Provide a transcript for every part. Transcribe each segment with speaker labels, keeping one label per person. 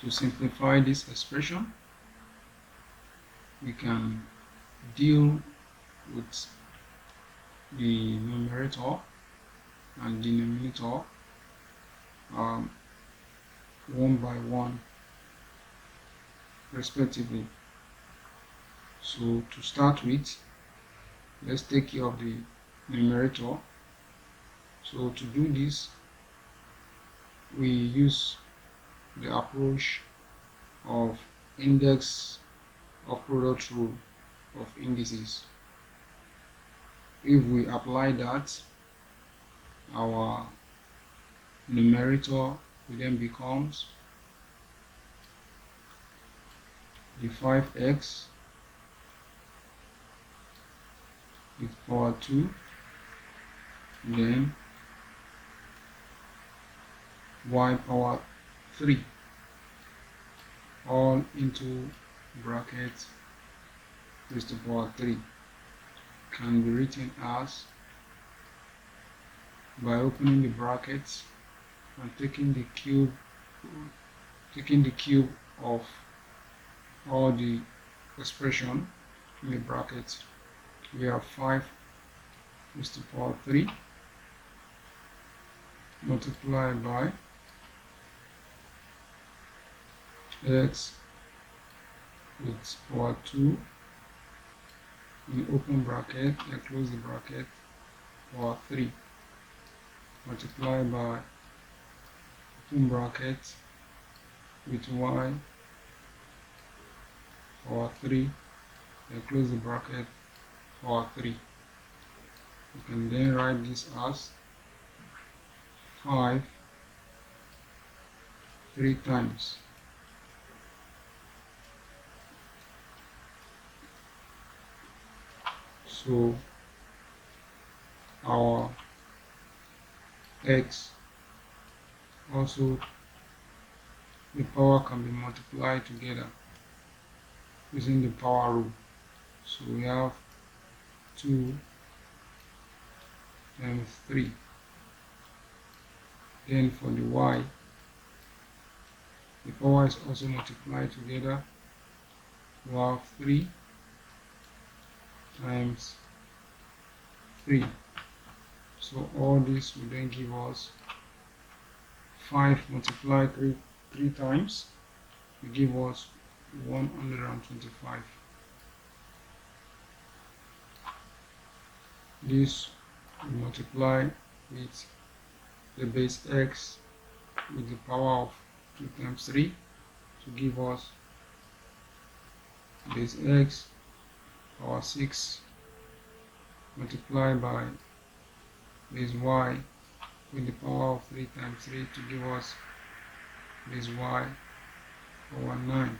Speaker 1: To simplify this expression, we can deal with the numerator and denominator one by one respectively. So to start with, let's take care of the numerator. So to do this, we use the approach of index of product rule of indices. If we apply that, our numerator then becomes the 5x with power 2, then y power 3, all into bracket raised to power 3, can be written as, by opening the brackets and taking the cube of all the expression in the bracket, we have 5 raised to power 3 multiplied by x with power 2 in open bracket and close the bracket, power 3 multiplied by open bracket with y power 3 and close the bracket, power 3. You can then write this as 5 3 times so our x, also the power can be multiplied together using the power rule. So we have 2 times 3. Then for the y, the power is also multiplied together. We have 3 times 3. So all this will then give us 5 multiplied 3 times, will give us 125. This will multiply with the base x with the power of 2 times 3 to give us base x power 6 multiplied by base y with the power of 3 times 3 to give us base y power 9.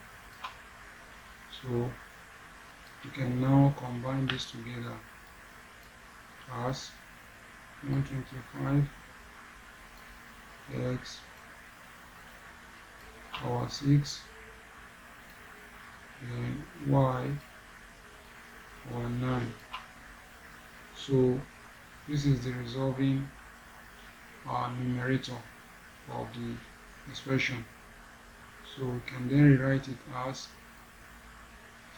Speaker 1: So you can now combine this together as 125 x power 6 and y power 9. So this is the resolving numerator of the expression. So we can then rewrite it as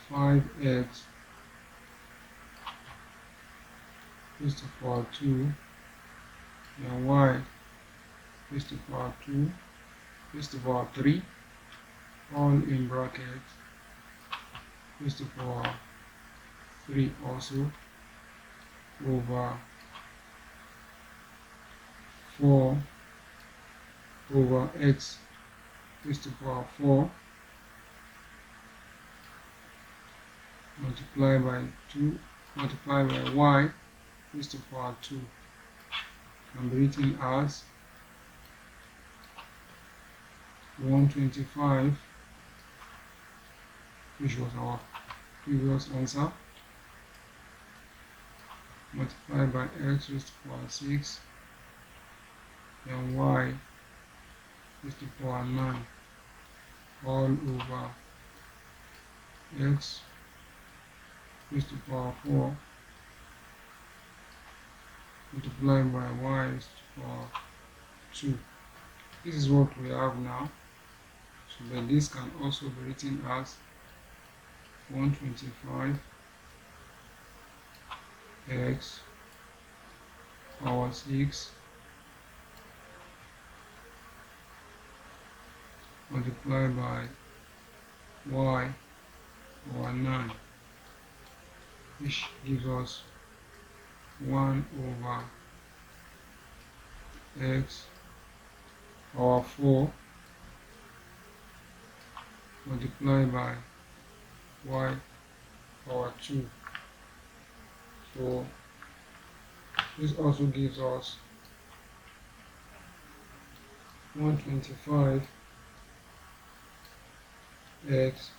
Speaker 1: 5x raised to power 2 and y raised to power 2 raised to power 3, all in bracket raised to power 3 also, over 4 over x raised to power 4 multiplied by 2 multiplied by y raised to power 2 can be written as 125, which was our previous answer, multiplied by x raised to power 6 and y raised to power 9, all over x raised to power 4 multiplied by y raised to power 2. This is what we have now. So, but this can also be written as 125 x power 6 multiplied by y power 9, which gives us 1 over x power 4 multiplied by y power 2. So this also gives us 125 x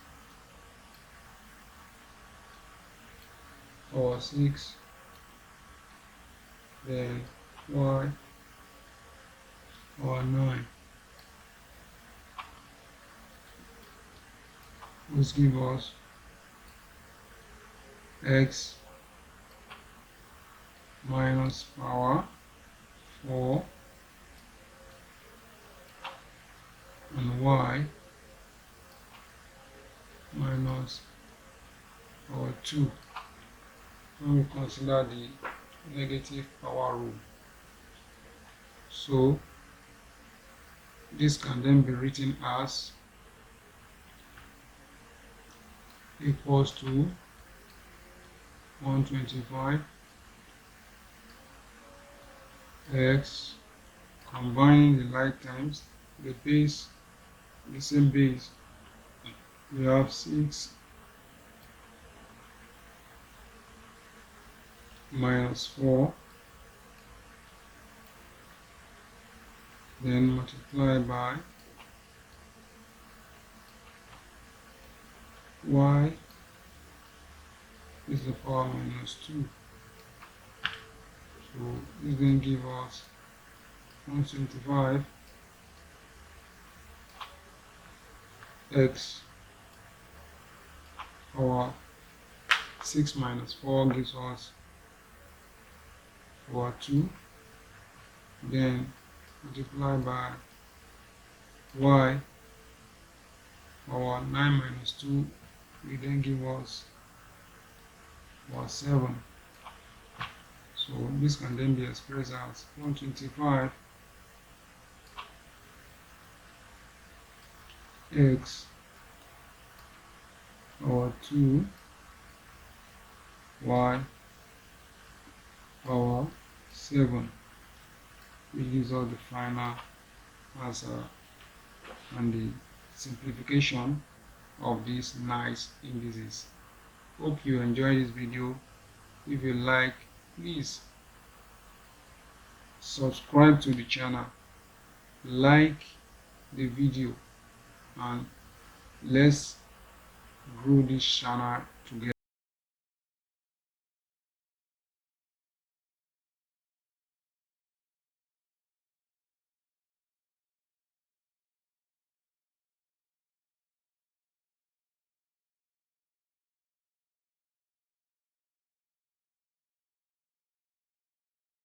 Speaker 1: power 6, then y power 9, which gives us x minus power 4 and y minus power 2 when we consider the negative power rule. So this can then be written as equals to 125 x, combining the like times, the base, the same base, we have 6 minus 4, then multiply by y is the power minus 2. So this then give us 125 x power 6 minus 4 gives us power 2, then multiply by y power 9 minus 2 will then give us power 7. So this can then be expressed as 125 x power 2 y power 7, which gives us the final answer and the simplification of these nice indices. Hope you enjoyed this video. If you like, please subscribe to the channel, like the video, and let's grow this channel